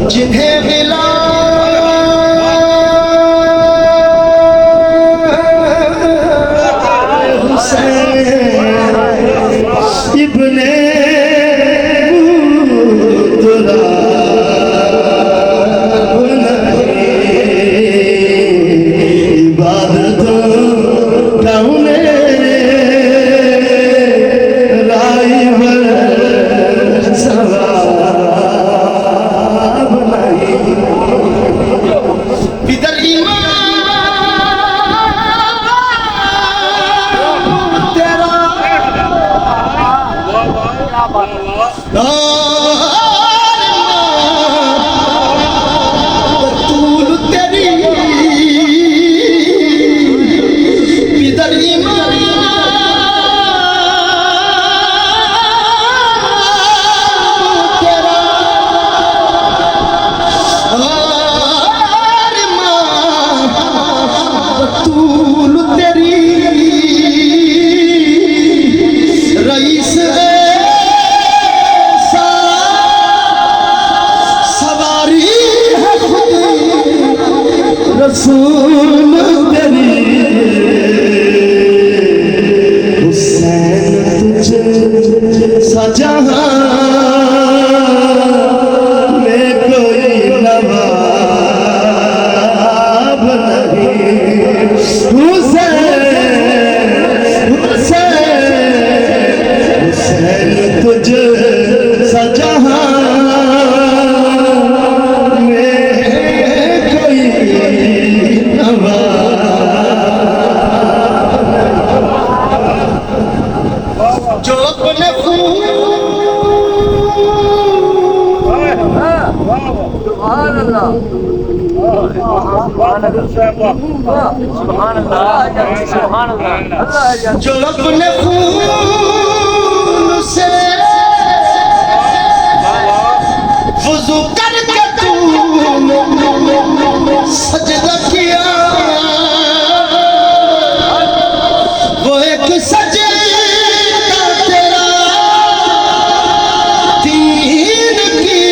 जिन्हें मिला हुसैन इब्ने जो अपने खून से वुज़ू करके तूने सजदा किया वो एक सजदा तेरा दीन की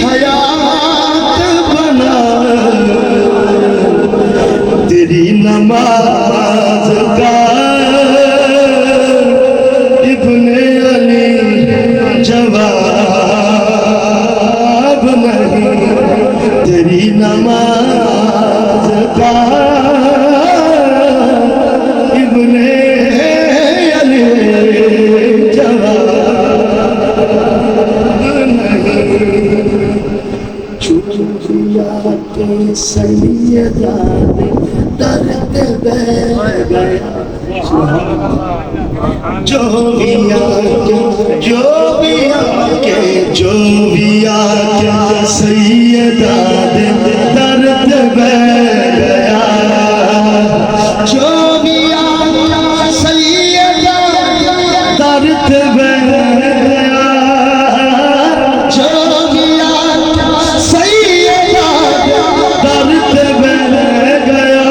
हयात बना तेरी नमाज का इब्ने अली जवाब नहीं तेरी नमाज का इब्ने अली जवाब नहीं चूड़िया के सैयदा दर्द बह गया जो भी आके सैयदा दर्द बह गया जो भी आके सैयदा दर्द बह गया जो भी आके सैयदा दर्द बह गया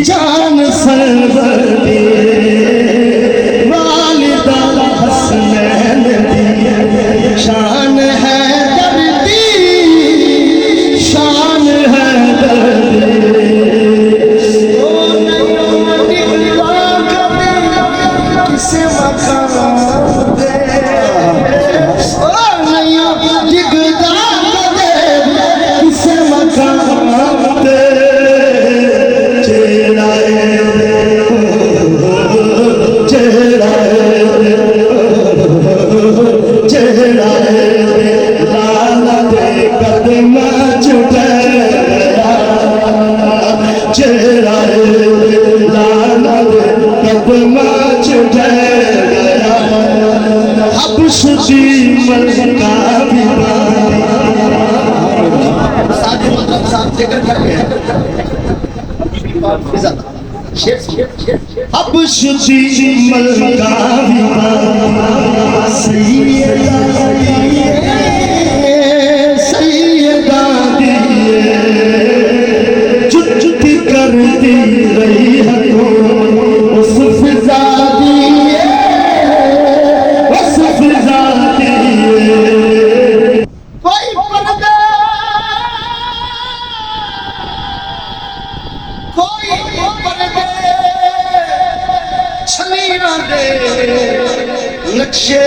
जान सरवरदी वालिदा हसनैन दी शान है दर्दी शान है दर्दी ओ नहीं किसे मकाम दे ओ नहीं दिगदा किसे मकाम दे चेहरा लाल कदम चढ़ हब्स दी मलका भी साथ मतलब साथ जिक्र कर गया हब्स दी मलका भी सैयदा चुटकी करती रही है उस फिजा नक्शे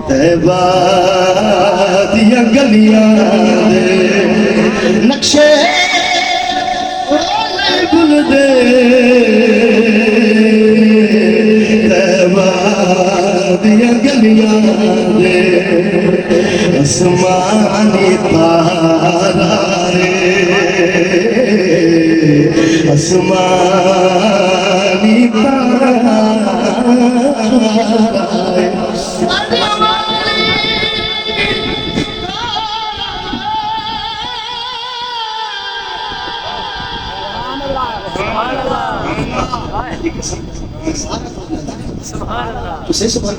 तैबा दिया गलियां नक्शे बुल दे तैबा दिया गलियां आसमानी तारा आसमानी तारा तो से सुभान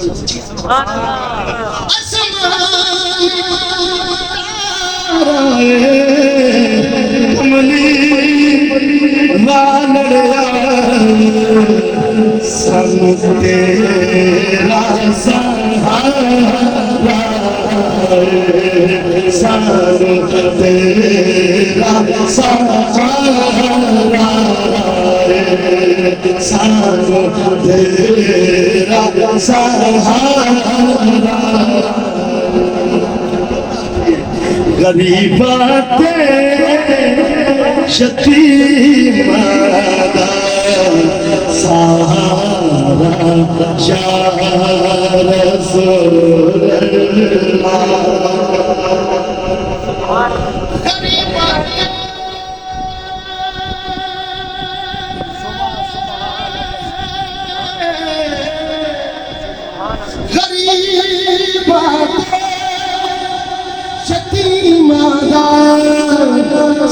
तेरा सहारा सानू तेरा सहारा सानू तेरा सहारा गरीबाते शतीमादा सहारा या रसूलल्लाह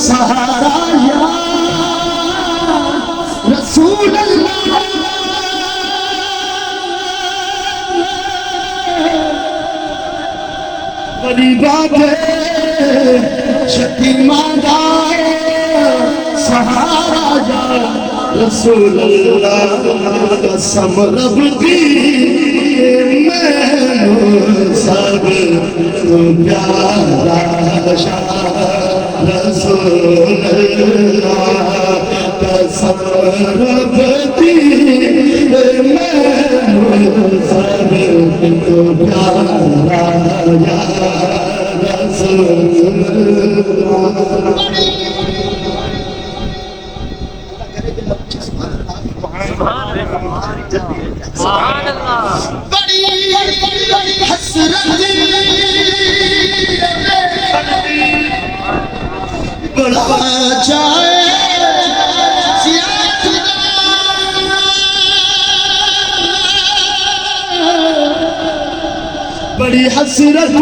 सहारा या रसूल अल्लाह गरीबात शतीमादा सहारा या रसूल अल्लाह कसम रब दी मैनू सब तो प्यारा रसूलल्लाह कसम रब दी मैनू सब तो प्यारा या रसूलल्लाह सुभान अल्लाह बड़ी हसरत बड़ा जाए बड़ी हसरत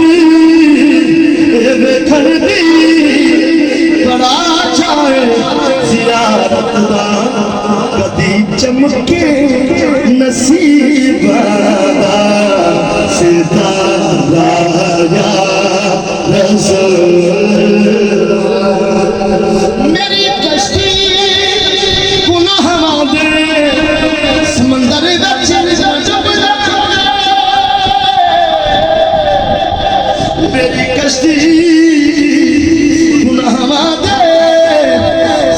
कर दी बड़ा जाए जियारत दा कदी चमके नसीब सितारा या मेरी कश्ती गुनाह दे समंदर मेरी कश्ती गुनाह दे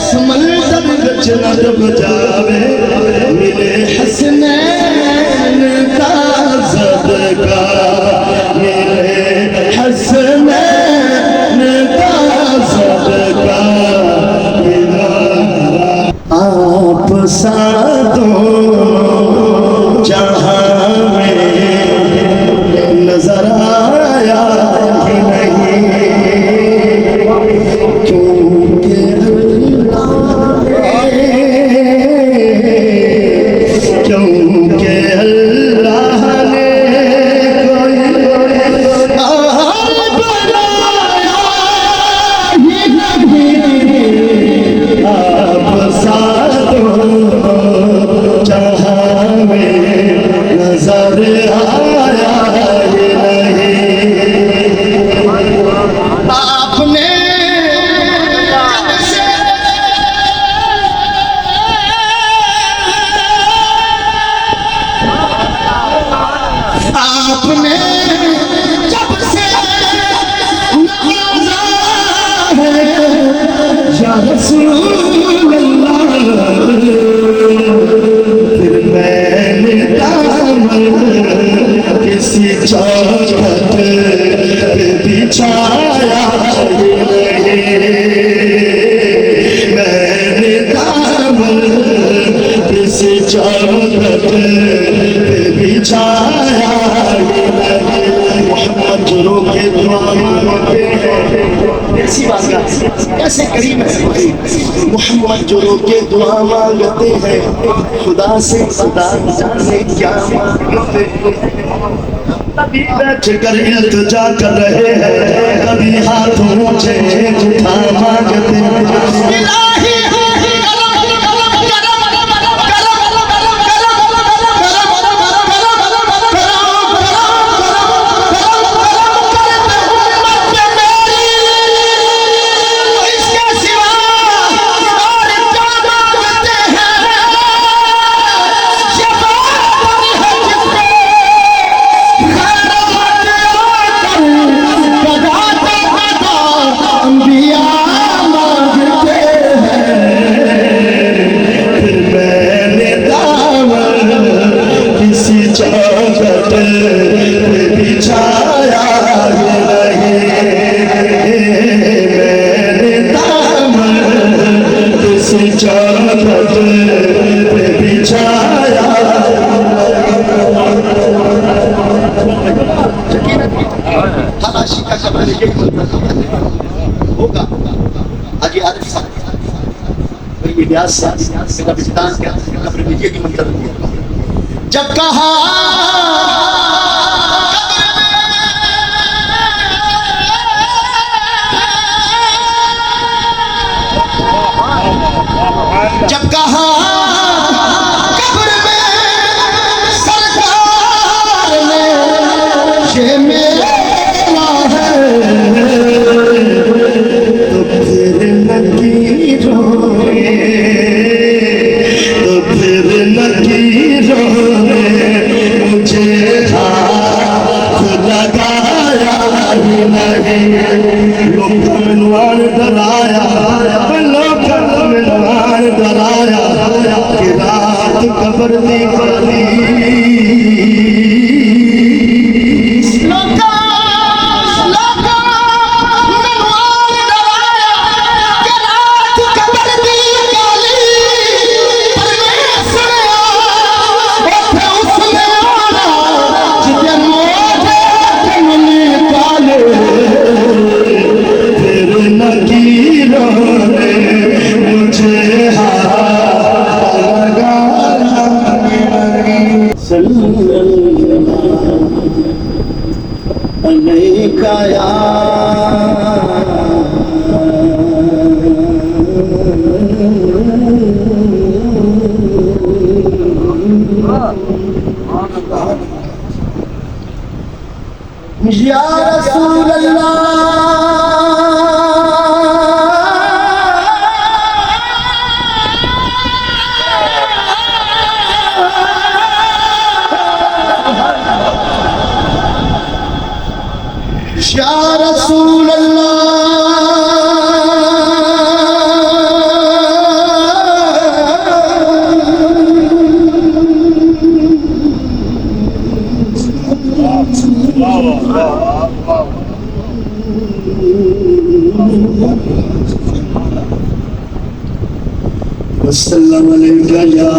समंदर बिच न डूब जावे मिले हसनैन का सदका मिले हसनैन का सदका आप साधो जहां में नजर आया ही नहीं क्योंकि अल्लाह आपने जब से नवाजा है या रसूल अल्लाह, फिर मैंने दामन किसी चौखट पे बिछाया नहीं, मैंने दामन किसी चौखट पे बिछाया नहीं। मोहम्मद जो रोके दुआ मांगते हैं, ऐसी बात कैसे करीब है। मोहम्मद जो रोके दुआ मांगते हैं, खुदा से खुदा जाने क्या मांगते हैं। कभी बैठ कर इल्तिजा कर रहे हैं, कभी हाथ ऊंचे उठा मांगते हैं। होगा आज आरिफ साहब ये व्यास कब्रिस्तान के कब्र में ये मंत्र जब कहा जब कहा कब्र में सरकार ने ये मेरा कबर दी या रसूल अल्लाह या रसूल वसल्लम अलैका या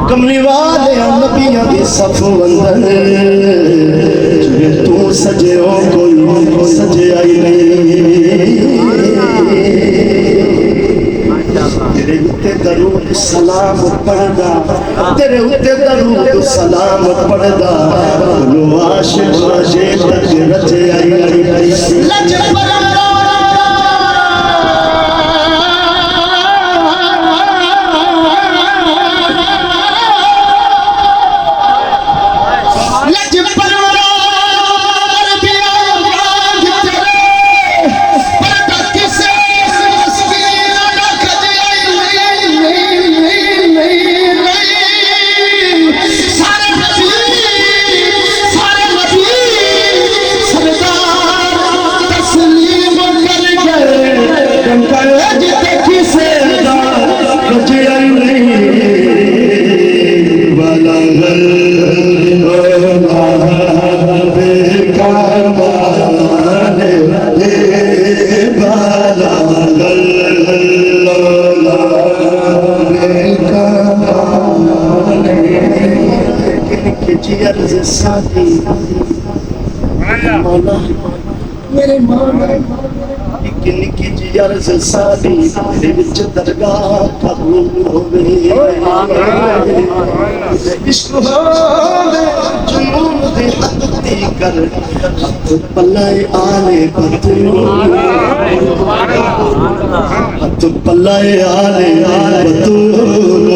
कमली वाले नबियां दी सफ अंदर जिवें तू सजे हो कोई सजे आई नहीं। तेरे उत्ते दरूद सलाम पढ़दा, तेरे उत्ते दरूद सलाम पढ़दा लो आशिक रजे तक रजे आई मौला मेरे मौला निकी निकी जी अर्ज साडी तेरे विच दरगाह कबूल होवे, इश्क होवे जुनून दे हत्ती कर हथ पल्लाए आले बतूल, हथ पल्लाए आले बतूल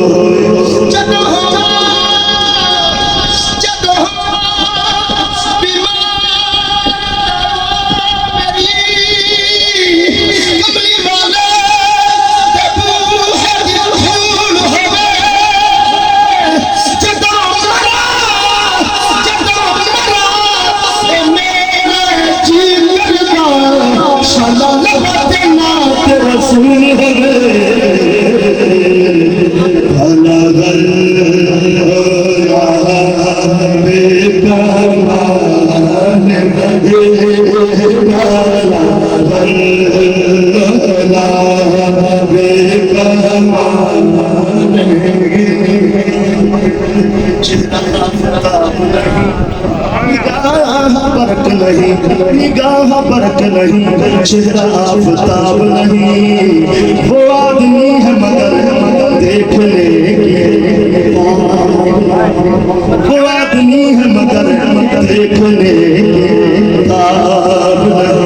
निगाह बरक नहीं, चेहरा आफताब नहीं, वो आदमी है मगर देखने के, वो आदमी है मगर देखने के ताब नहीं।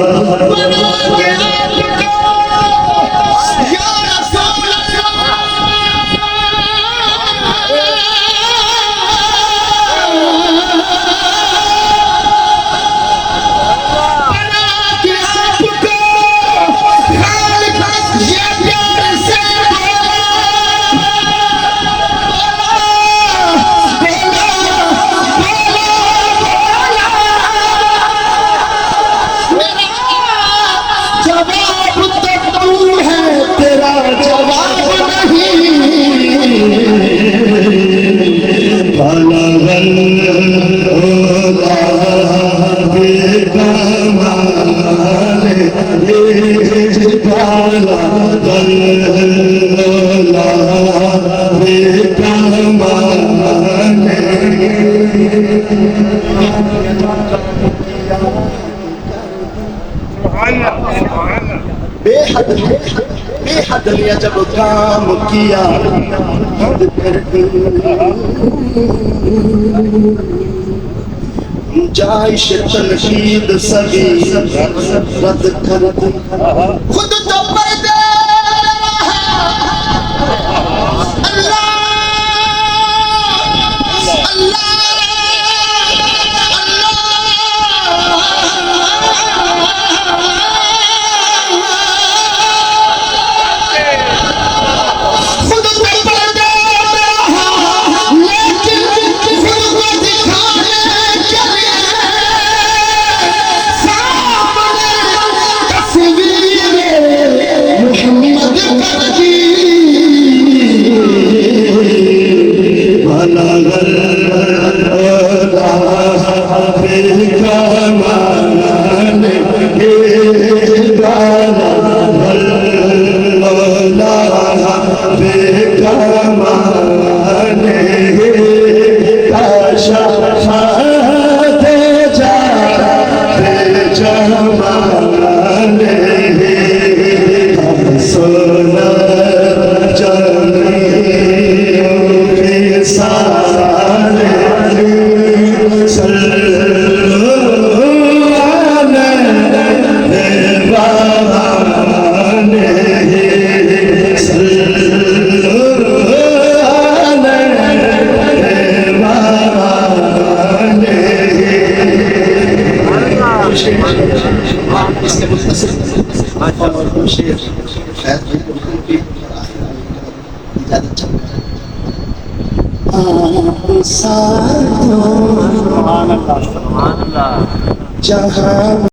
जवाब तो तू है, तेरा जवाब नहीं। भला बेहद बेहद लिया जब काम किया, जायश तनकीद सभी रद्द कर दी। खुद तो पर्दे अल्लाह अल्लाह जहाँ